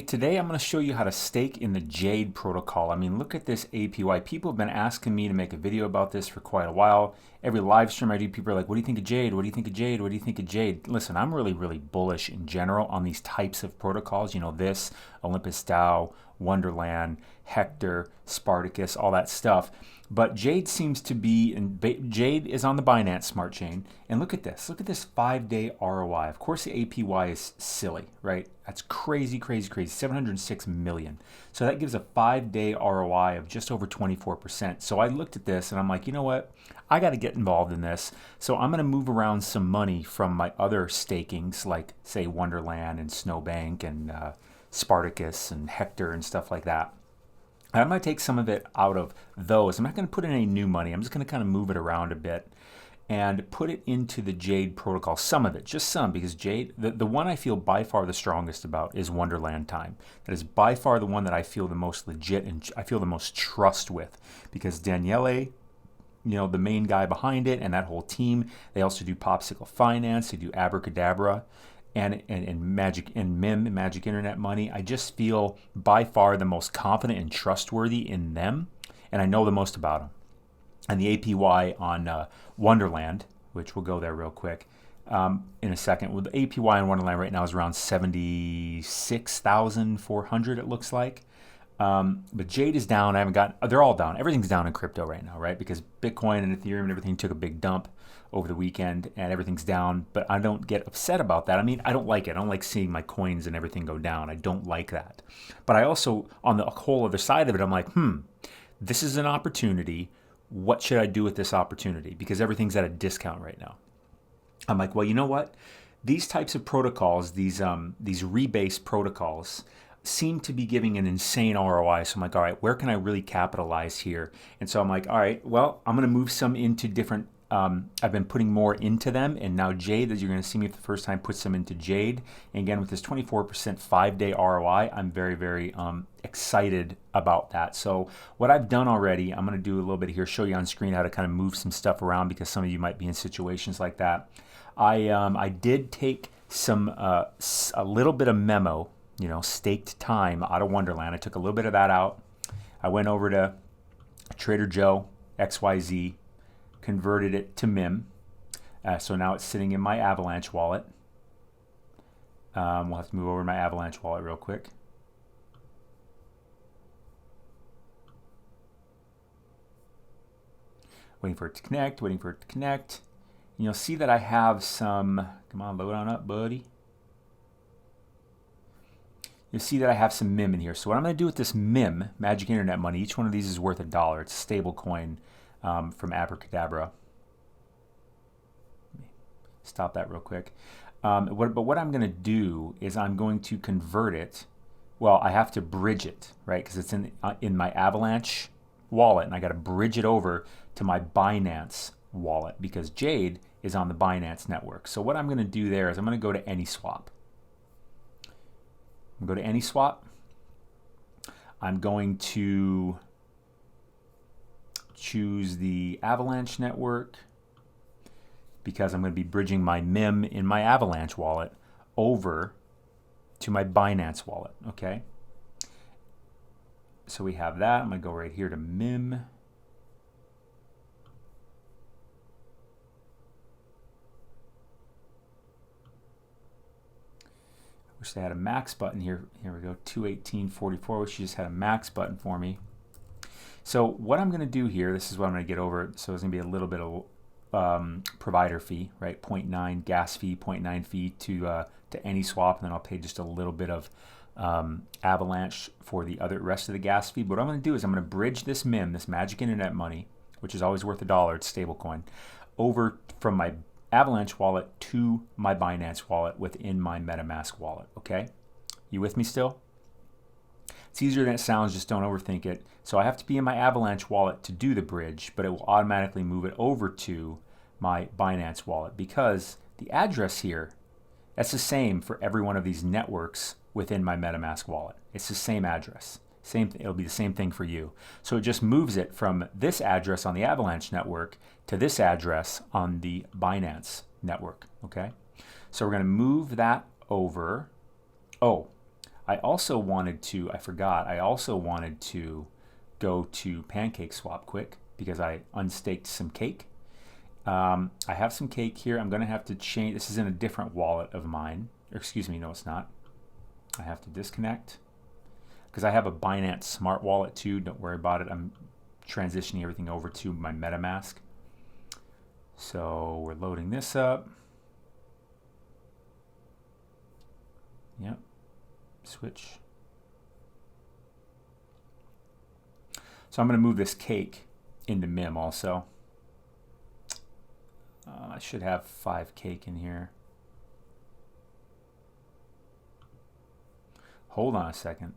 Today I'm going to show you how to stake in the Jade protocol. I mean, look at this APY. People have been asking me to make a video about this for quite a while. Every live stream I do, people are like, what do you think of Jade? What do you think of Jade? What do you think of Jade? Listen, I'm really bullish in general on these types of protocols. You know, this, Olympus DAO, Wonderland, Hector, Spartacus, all that stuff. But Jade seems to be, and Jade is on the Binance Smart Chain. And look at this 5-day ROI. Of course, the APY is silly, right? That's crazy, 706 million. So that gives a 5-day ROI of just over 24%. So I looked at this and I'm like, you know what? I got to get involved in this. So I'm going to move around some money from my other stakings, like say Wonderland and Snowbank and Spartacus and Hector and stuff like that. I'm going to take some of it out of those. I'm not going to put in any new money. I'm just going to kind of move it around a bit and put it into the Jade protocol. Some of it, just some, because Jade, the one I feel by far the strongest about is Wonderland Time. That is by far the one that I feel the most legit and I feel the most trust with, because Daniele, you know, the main guy behind it, and that whole team, they also do Popsicle Finance, they do Abracadabra, and Magic and MIM, Magic Internet Money. I just feel by far the most confident and trustworthy in them, and I know the most about them. And the APY on Wonderland, which we'll go there real quick in a second. Well, the APY on Wonderland right now is around 76,400, it looks like. But Jade is down. They're all down. Everything's down in crypto right now, right? Because Bitcoin and Ethereum and everything took a big dump over the weekend and everything's down. But I don't get upset about that. I mean, I don't like it. I don't like seeing my coins and everything go down. I don't like that. But I also, on the whole other side of it, I'm like, this is an opportunity. What should I do with this opportunity? Because everything's at a discount right now. I'm like, well, you know what? These types of protocols, these rebase protocols, seem to be giving an insane ROI. So I'm like, all right, where can I really capitalize here? And so I'm like, all right, well, I'm going to move some into different, I've been putting more into them. And now Jade, as you're going to see me for the first time, put some into Jade. And again, with this 24% 5-day ROI, I'm very excited about that. So what I've done already, I'm going to do a little bit here, show you on screen how to kind of move some stuff around, because some of you might be in situations like that. I did take some, a little bit of memo, you know, staked time out of Wonderland. I took a little bit of that out. I went over to Trader Joe, XYZ, converted it to MIM. So now it's sitting in my Avalanche wallet. We'll have to move over to my Avalanche wallet real quick. Waiting for it to connect, And you'll see that I have some, come on, load on up, buddy. You'll see that I have some MIM in here. So what I'm going to do with this MIM, Magic Internet Money, each one of these is worth $1. It's a stable coin from Abracadabra. Stop that real quick. But what I'm going to do is I'm going to convert it. Well, I have to bridge it, right? Because it's in my Avalanche wallet, and I got to bridge it over to my Binance wallet, because Jade is on the Binance network. So what I'm going to do there is I'm going to go to AnySwap. I'm going to go to AnySwap. I'm going to choose the Avalanche network, because I'm going to be bridging my MIM in my Avalanche wallet over to my Binance wallet, okay? So we have that. I'm going to go right here to MIM. Wish they had a max button here. Here we go, 218.44. Wish you just had a max button for me. So what I'm going to do here, this is what I'm going to get over. So it's going to be a little bit of provider fee, right? 0.9 gas fee, 0.9 fee to AnySwap, and then I'll pay just a little bit of Avalanche for the rest of the gas fee. But what I'm going to do is I'm going to bridge this MIM, this Magic Internet Money, which is always worth $1, it's stablecoin, over from my Avalanche wallet to my Binance wallet within my MetaMask wallet, okay? You with me still? It's easier than it sounds, just don't overthink it. So I have to be in my Avalanche wallet to do the bridge, but it will automatically move it over to my Binance wallet, because the address here, that's the same for every one of these networks within my MetaMask wallet. It's the same address. It'll be the same thing for you. So it just moves it from this address on the Avalanche network to this address on the Binance network, okay? So we're going to move that over. Oh, I also wanted to, I forgot, I also wanted to go to PancakeSwap quick because I unstaked some cake. I have some cake here. I'm going to have to change. This is in a different wallet of mine. Or excuse me, no, it's not. I have to disconnect because I have a Binance Smart Wallet too. Don't worry about it. I'm transitioning everything over to my MetaMask. So we're loading this up. Yep. Switch. So I'm going to move this cake into MIM also. I should have 5 cake in here. Hold on a second.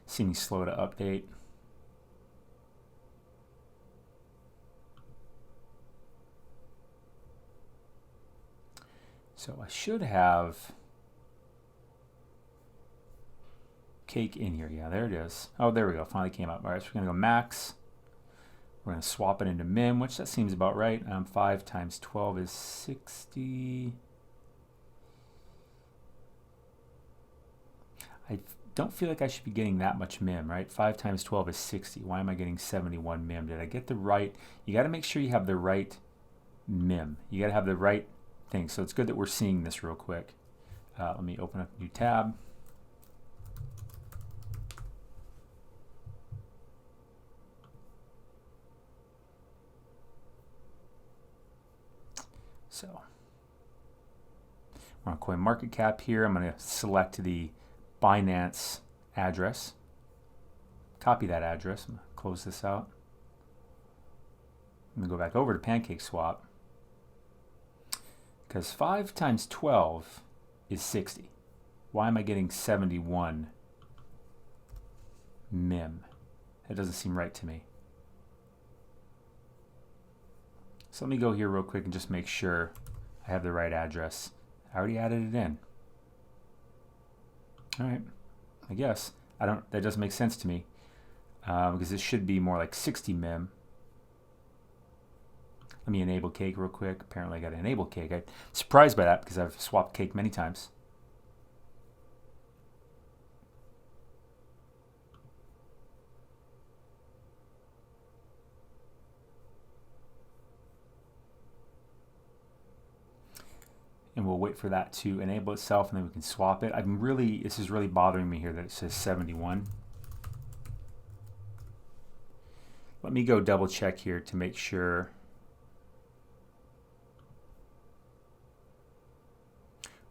Seeming slow to update. So I should have cake in here. Yeah, there it is. Oh, there we go. Finally came up. All right, so we're going to go max. We're going to swap it into MIM, which that seems about right. 5 times 12 is 60. I don't feel like I should be getting that much MIM, right? 5 times 12 is 60. Why am I getting 71 MIM? Did I get the right? You got to make sure you have the right MIM. You got to have the right thing. So it's good that we're seeing this real quick. Let me open up a new tab. So we're on CoinMarketCap here. I'm going to select the Binance address. Copy that address. I'm going to close this out. I'm going to go back over to PancakeSwap. Because 5 times 12 is 60. Why am I getting 71 MIM? That doesn't seem right to me. So let me go here real quick and just make sure I have the right address. I already added it in. All right, I guess. That doesn't make sense to me because this should be more like 60 MIM. Let me enable cake real quick. Apparently I got to enable cake. I'm surprised by that because I've swapped cake many times. And we'll wait for that to enable itself and then we can swap it. This is really bothering me here that it says 71. Let me go double check here to make sure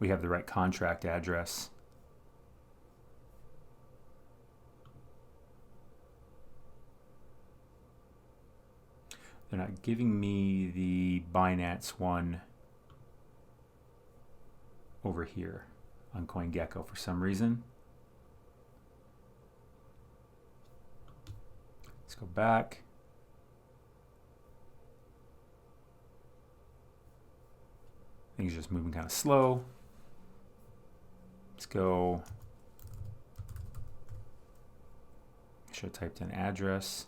we have the right contract address. They're not giving me the Binance one over here on CoinGecko for some reason. Let's go back. Things are just moving kind of slow. Let's go. I should have typed in address.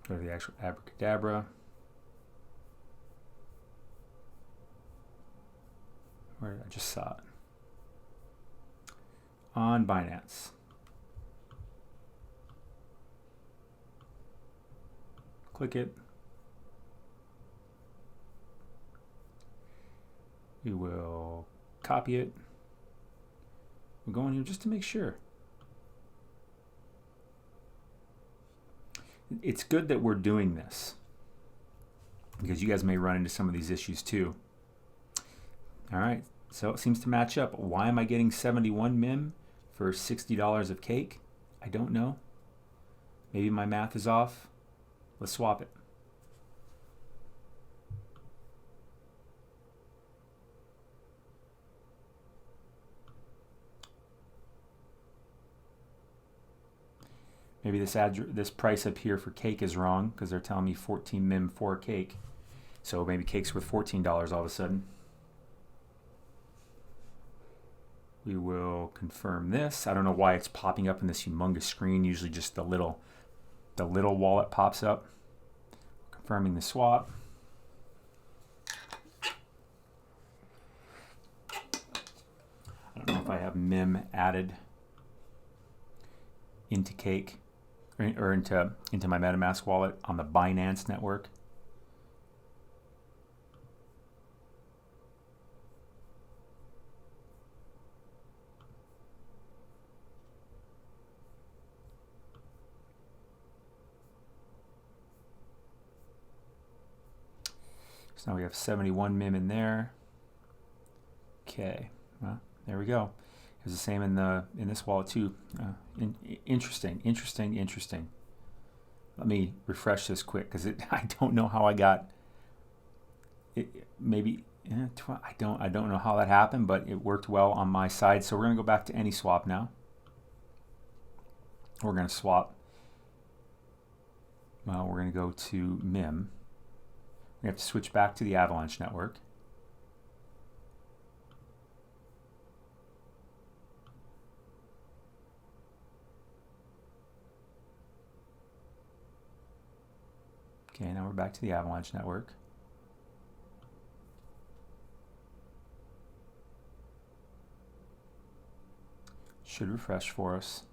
Go to the actual abracadabra. Where did I just saw it? On Binance. Click it. We will copy it. We're going here just to make sure. It's good that we're doing this because you guys may run into some of these issues too. All right, so it seems to match up. Why am I getting 71 MIM for $60 of cake? I don't know. Maybe my math is off. Let's swap it. Maybe this price up here for cake is wrong because they're telling me 14 mim for cake. So maybe cake's worth $14 all of a sudden. We will confirm this. I don't know why it's popping up in this humongous screen. Usually just the little wallet pops up. Confirming the swap. I don't know if I have mim added into cake or into my MetaMask wallet on the Binance network. So now we have 71 mim in there. Okay, well, there we go. It's the same in this wallet too. Interesting. Let me refresh this quick because I don't know how I got it. Maybe I don't know how that happened, but it worked well on my side. So we're gonna go back to AnySwap now. We're gonna swap. Well, we're gonna go to mim. We have to switch back to the Avalanche network. Okay, now we're back to the Avalanche network. Should refresh for us.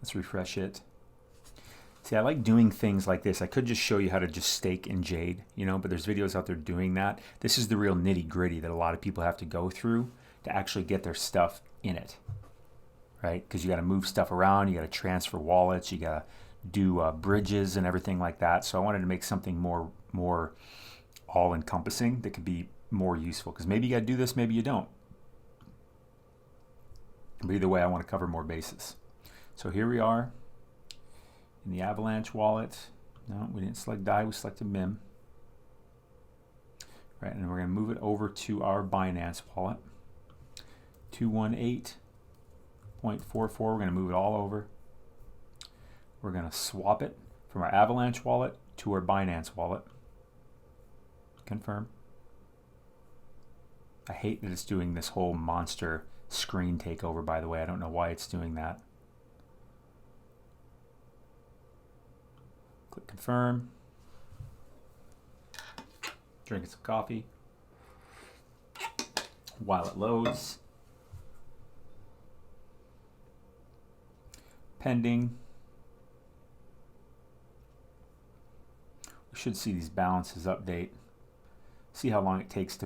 Let's refresh it. See, I like doing things like this. I could just show you how to just stake in Jade, but there's videos out there doing that. This is the real nitty-gritty that a lot of people have to go through to actually get their stuff in it, right? Because you got to move stuff around, you got to transfer wallets, you got to do bridges and everything like that. So I wanted to make something more all-encompassing that could be more useful. Because maybe you got to do this, maybe you don't. But either way, I want to cover more bases. So here we are in the Avalanche wallet. No, we didn't select DAI, we selected MIM. Right, and we're going to move it over to our Binance wallet. 218.44, we're going to move it all over. We're going to swap it from our Avalanche wallet to our Binance wallet. Confirm. I hate that it's doing this whole monster screen takeover, by the way. I don't know why it's doing that. Click confirm. Drinking some coffee while it loads. Pending. We should see these balances update. See how long it takes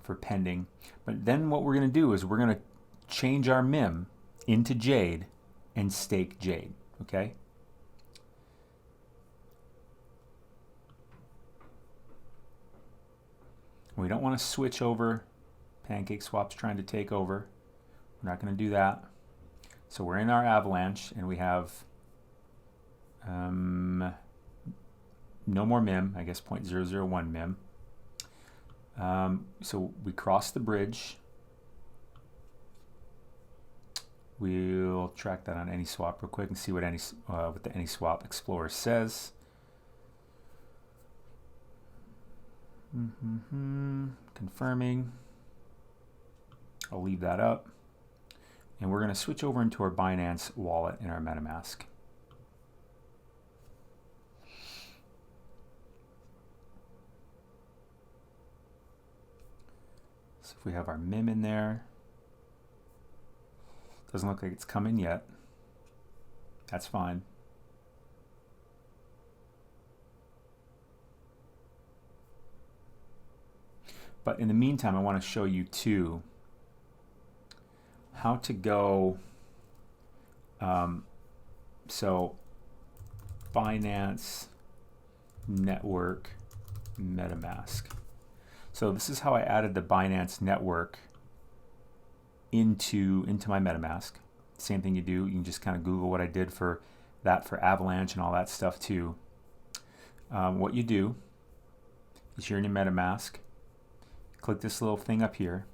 for pending. But then what we're going to do is we're going to change our MIM into Jade and stake Jade. Okay? We don't want to switch over. PancakeSwap's trying to take over. We're not going to do that. So we're in our Avalanche and we have no more MIM, I guess 0.001 MIM. So we cross the bridge. We'll track that on AnySwap real quick and see what the AnySwap Explorer says. Confirming. I'll leave that up. And we're going to switch over into our Binance wallet in our MetaMask. So if we have our MIM in there, doesn't look like it's come in yet. That's fine. But in the meantime, I want to show you too how to go. So Binance Network MetaMask. So this is how I added the Binance Network into my MetaMask. Same thing you do. You can just kind of Google what I did for that for Avalanche and all that stuff too. What you do is you're in your MetaMask. Click this little thing up here.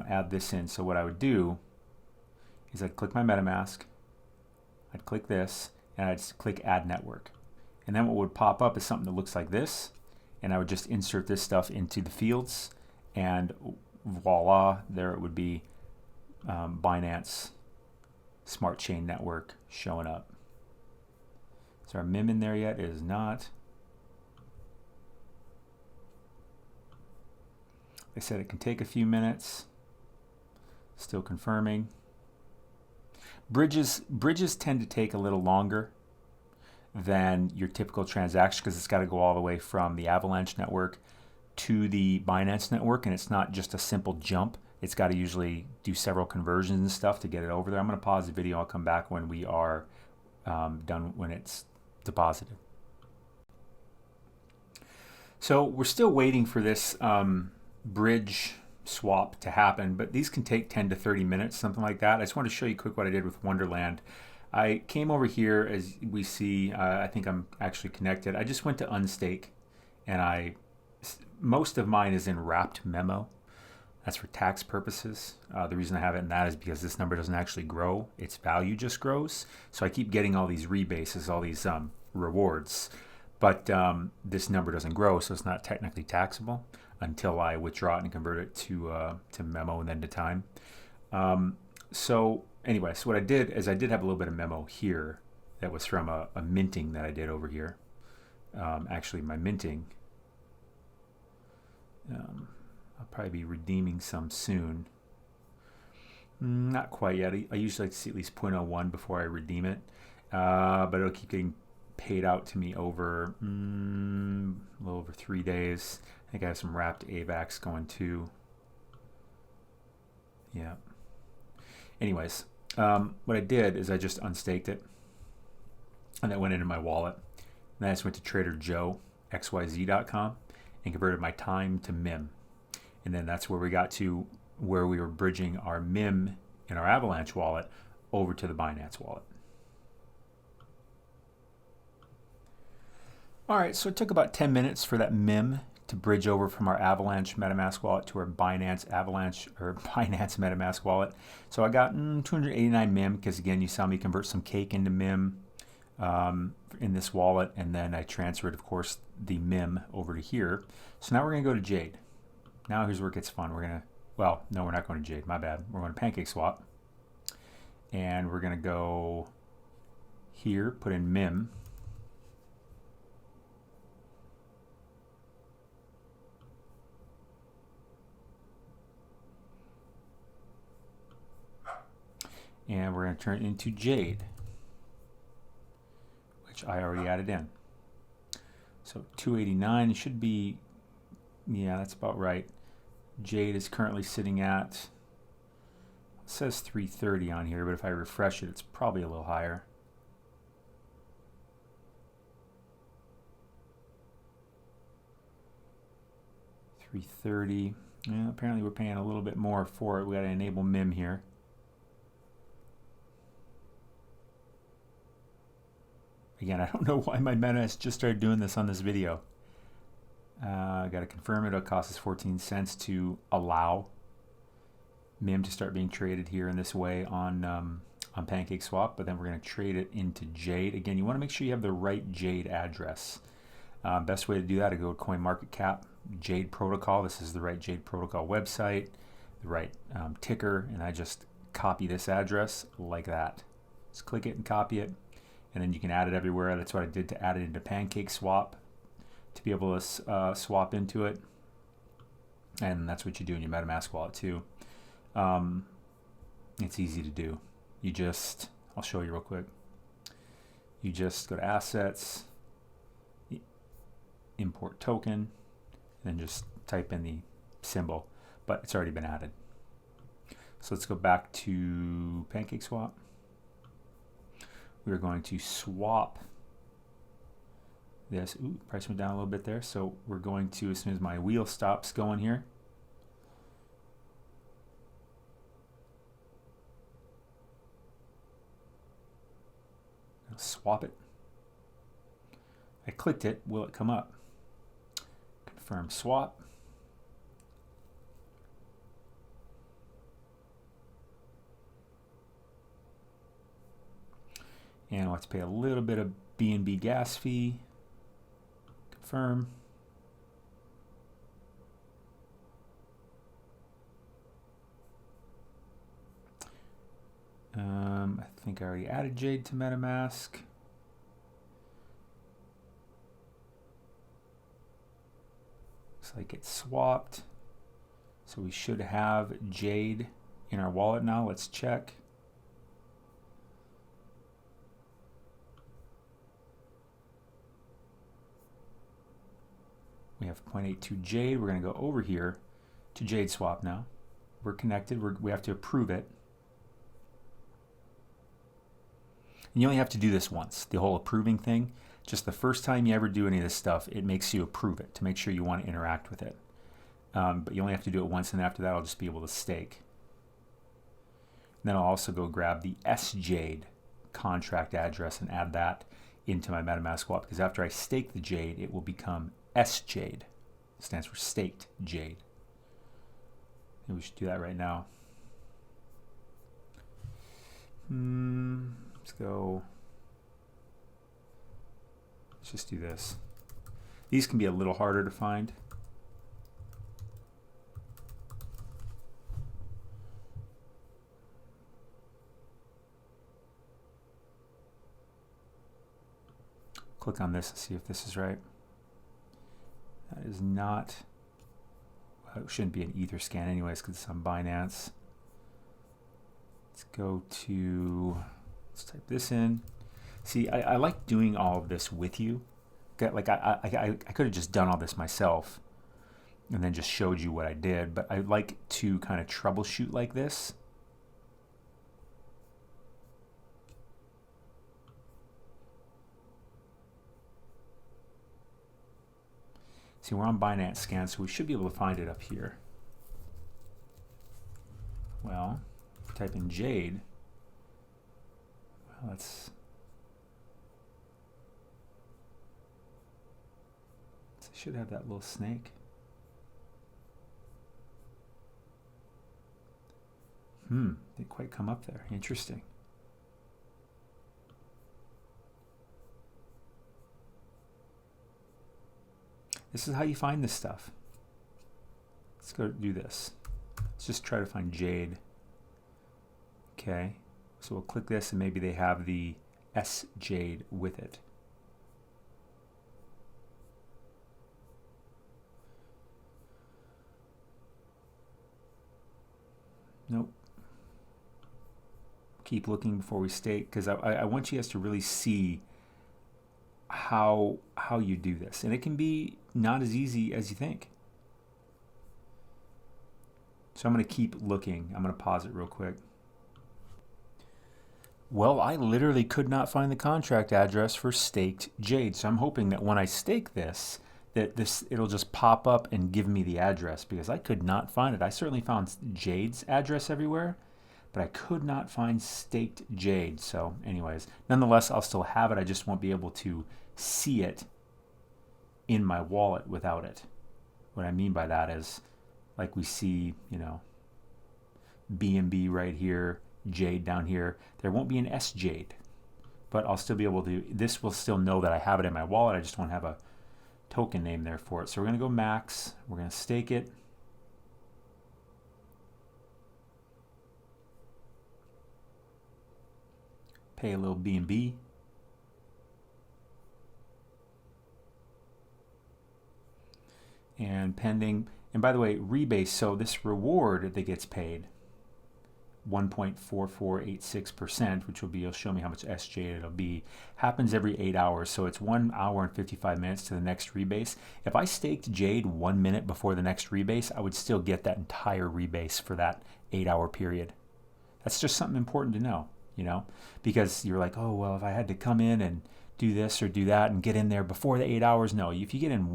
Add this in. So what I would do is I'd click my MetaMask, I'd click this, and I'd just click Add Network. And then what would pop up is something that looks like this, and I would just insert this stuff into the fields, and voila, there it would be, Binance Smart Chain Network showing up. Is our MIM in there yet? It is not. Like I said, it can take a few minutes. Still confirming. Bridges tend to take a little longer than your typical transaction because it's got to go all the way from the Avalanche network to the Binance network, and it's not just a simple jump. It's got to usually do several conversions and stuff to get it over there. I'm going to pause the video. I'll come back when we are done, when it's deposited. So we're still waiting for this bridge swap to happen, but these can take 10 to 30 minutes, something like that. I just want to show you quick what I did with Wonderland. I came over here, as we see, I think I'm actually connected. I just went to unstake, and most of mine is in wrapped memo. That's for tax purposes. The reason I have it in that is because this number doesn't actually grow. Its value just grows. So I keep getting all these rebases, all these rewards, but this number doesn't grow, so it's not technically taxable until I withdraw it and convert it to memo and then to time. So anyway, so what I did is I did have a little bit of memo here that was from a minting that I did over here. Actually, my minting, I'll probably be redeeming some soon. Not quite yet. I usually like to see at least 0.01 before I redeem it, but it'll keep getting paid out to me over a little over 3 days. I think I have some wrapped AVAX going too. Yeah. Anyways, what I did is I just unstaked it, and that went into my wallet. And then I just went to TraderJoeXYZ.com and converted my time to MIM. And then that's where we got to where we were bridging our MIM in our Avalanche wallet over to the Binance wallet. All right, so it took about 10 minutes for that MIM to bridge over from our Avalanche MetaMask wallet to our Binance Avalanche or Binance MetaMask wallet. So I got 289 MIM because, again, you saw me convert some cake into MIM in this wallet, and then I transferred, of course, the MIM over to here. So now we're going to go to Jade. Now here's where it gets fun. We're going to, well, no, we're not going to Jade. My bad. We're going to PancakeSwap. And we're going to go here, put in MIM. And we're going to turn it into Jade, which I already added in. So 289 should be, yeah, that's about right. Jade is currently sitting at, it says 330 on here, but if I refresh it, it's probably a little higher. $330. Yeah, apparently we're paying a little bit more for it. We got to enable MIM here. Again, I don't know why my MetaMask just started doing this on this video. I got to confirm it. It'll cost us 14 cents to allow MIM to start being traded here in this way on PancakeSwap, but then we're going to trade it into Jade. Again, you want to make sure you have the right Jade address. Best way to do that is go to CoinMarketCap, Jade Protocol. This is the right Jade Protocol website, the right ticker, and I just copy this address like that. Just click it and copy it. And then you can add it everywhere. That's what I did to add it into PancakeSwap to be able to swap into it. And that's what you do in your MetaMask wallet too. It's easy to do. You just, I'll show you real quick. You just go to Assets, Import Token, and then just type in the symbol. But it's already been added. So let's go back to PancakeSwap. We're going to swap this. Ooh, price went down a little bit there. So we're going to, as soon as my wheel stops going here, I'll swap it. I clicked it. Will it come up? Confirm swap. And we'll have to pay a little bit of BNB gas fee. Confirm. I think I already added Jade to MetaMask. Looks like it's swapped. So we should have Jade in our wallet now. Let's check. We have 0.82 Jade. We're going to go over here to Jade Swap now. We're connected. We have to approve it. And you only have to do this once, the whole approving thing. Just the first time you ever do any of this stuff, it makes you approve it to make sure you want to interact with it. But you only have to do it once, and after that, I'll just be able to stake. And then I'll also go grab the SJade contract address and add that into my MetaMask wallet, because after I stake the Jade, it will become SJade. It stands for staked Jade. Maybe we should do that right now. Let's go. Let's just do this. These can be a little harder to find. Click on this and see if this is right. That is not, well, it shouldn't be an Etherscan anyways because it's on Binance. Let's go to, let's type this in. See, I like doing all of this with you. Like I could have just done all this myself and then just showed you what I did, but I like to kind of troubleshoot like this. See, we're on Binance Scan, so we should be able to find it up here. Well, if we type in Jade, well, let's I should have that little snake. Didn't quite come up there. Interesting. This is how you find this stuff. Let's go do this. Let's just try to find Jade. Okay, so we'll click this and maybe they have the SJade with it. Nope. Keep looking before we stake, because I want you guys to really see how you do this, and it can be not as easy as you think. So I'm going to keep looking. I'm going to pause it real quick. Well, I literally could not find the contract address for staked Jade, so I'm hoping that when I stake this, it'll just pop up and give me the address, because I could not find it. I certainly found Jade's address everywhere, but I could not find staked Jade. So anyways, nonetheless, I'll still have it. I just won't be able to see it in my wallet without it. What I mean by that is, like we see, you know, BNB right here, Jade down here. There won't be an SJade, but I'll still be able to, this will still know that I have it in my wallet. I just won't have a token name there for it. So we're going to go max. We're going to stake it. Pay a little BNB. And pending. And by the way, rebase, so this reward that gets paid, 1.4486%, which will be, it'll show me how much SJ it'll be, happens every 8 hours. So it's 1 hour and 55 minutes to the next rebase. If I staked Jade 1 minute before the next rebase, I would still get that entire rebase for that 8-hour period. That's just something important to know, you know, because you're like, oh, well, if I had to come in and do this or do that and get in there before the 8 hours. No, if you get in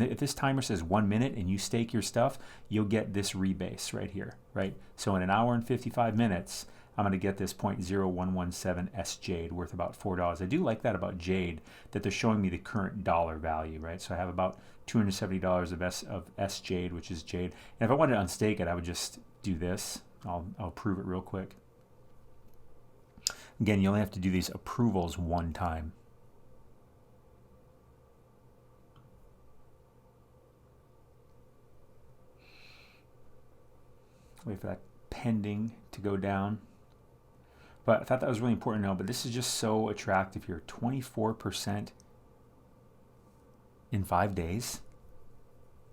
if this timer says 1 minute and you stake your stuff, you'll get this rebase right here, right? So in 1 hour and 55 minutes, I'm going to get this 0.0117 S Jade worth about $4. I do like that about Jade, that they're showing me the current dollar value, right? So I have about $270 of S Jade, which is Jade. And if I wanted to unstake it, I would just do this. I'll prove it real quick. Again, you only have to do these approvals one time. Wait for that pending to go down. But I thought that was really important to know. But this is just so attractive here. 24% in 5 days.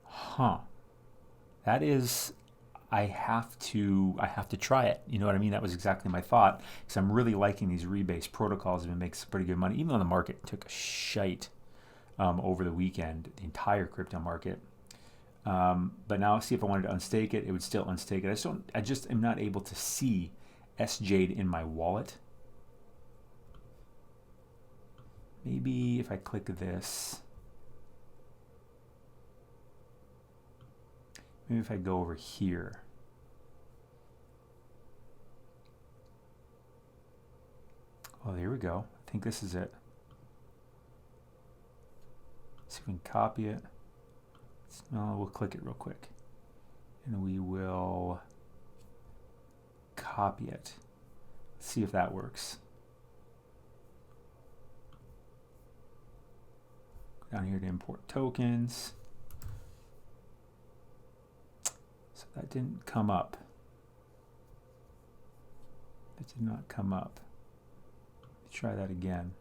Huh. That is, I have to try it. You know what I mean? That was exactly my thought, because I'm really liking these rebase protocols. It makes pretty good money, even though the market took a shite over the weekend, the entire crypto market. But now, see, if I wanted to unstake it, it would still unstake it. I just am not able to see Jade in my wallet. Maybe if I click this, maybe if I go over here. Oh, there we go. I think this is it. Let's see if we can copy it. We'll click it real quick. And we will copy it. Let's see if that works. Go down here to import tokens. So that didn't come up. It did not come up. Try that again.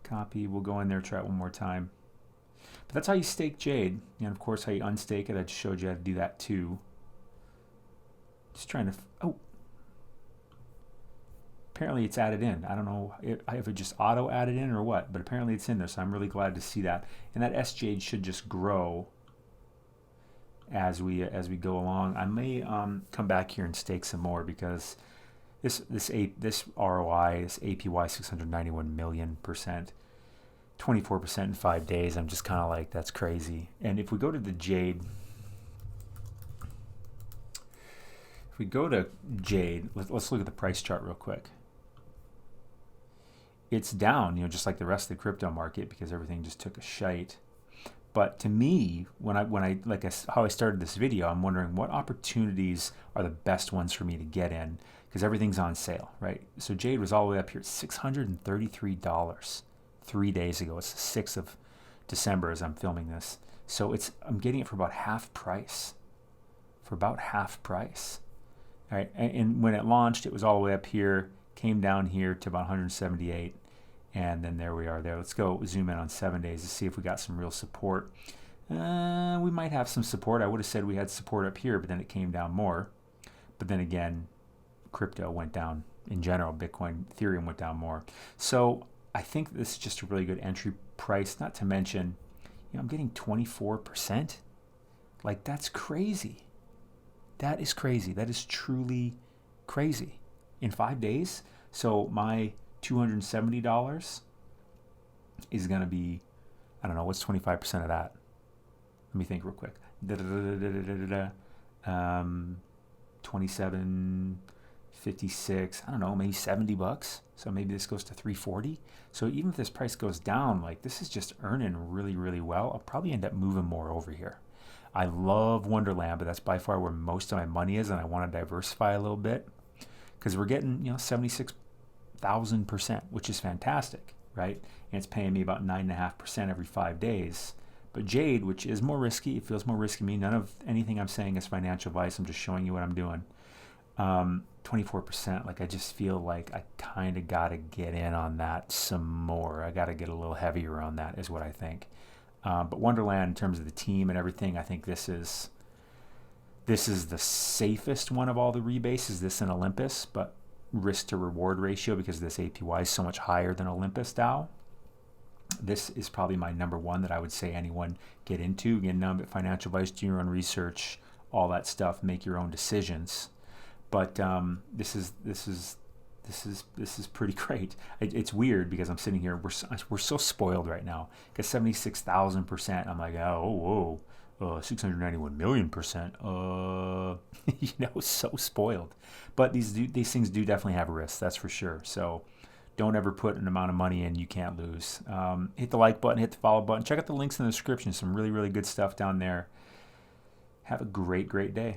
Copy. We'll go in there, try it one more time. But that's how you stake Jade. And of course, how you unstake it. I just showed you how to do that too. Just trying to. Oh. Apparently it's added in. I don't know if it just auto added in or what, but apparently it's in there. So I'm really glad to see that. And that Jade should just grow as we go along. I may come back here and stake some more, because this ROI, this APY, 691 million %, 24% in 5 days. I'm just kind of like, that's crazy. And if we go to the Jade, let's look at the price chart real quick. It's down, just like the rest of the crypto market, because everything just took a shite. But to me, how I started this video, I'm wondering what opportunities are the best ones for me to get in, because everything's on sale, right? So Jade was all the way up here at $633 3 days ago. It's the 6th of December as I'm filming this. So I'm getting it for about half price. All right, and when it launched, it was all the way up here, came down here to about 178, and then there we are there. Let's go zoom in on 7 days to see if we got some real support. We might have some support. I would have said we had support up here, but then it came down more. But then again, crypto went down in general. Bitcoin, Ethereum went down more. So I think this is just a really good entry price, not to mention, I'm getting 24%. Like, that's crazy. That is crazy. That is truly crazy. In 5 days, so my $270 is going to be, I don't know, what's 25% of that? Let me think real quick. 27.56, I don't know, maybe $70. So maybe this goes to 340. So even if this price goes down, like, this is just earning really, really well. I'll probably end up moving more over here. I love Wonderland, but that's by far where most of my money is, and I want to diversify a little bit, because we're getting 76,000%, which is fantastic, right? And it's paying me about 9.5% every 5 days. But Jade, which is more risky, it feels more risky to me. None of anything I'm saying is financial advice. I'm just showing you what I'm doing. 24%, like, I just feel like I kind of got to get in on that some more. I got to get a little heavier on that, is what I think. But Wonderland, in terms of the team and everything, I think this is the safest one of all the rebases, this and Olympus, but risk to reward ratio, because this APY is so much higher than Olympus DAO. This is probably my number one that I would say anyone get into. Again, none but financial advice, do your own research, all that stuff, make your own decisions. But this is pretty great. It's weird, because I'm sitting here, we're so spoiled right now, because 76,000%, I'm like, oh, whoa, 691 million %, so spoiled. But these things do definitely have risks, that's for sure. So don't ever put an amount of money in you can't lose. Hit the like button, hit the follow button, check out the links in the description. Some really, really good stuff down there. Have a great, great day.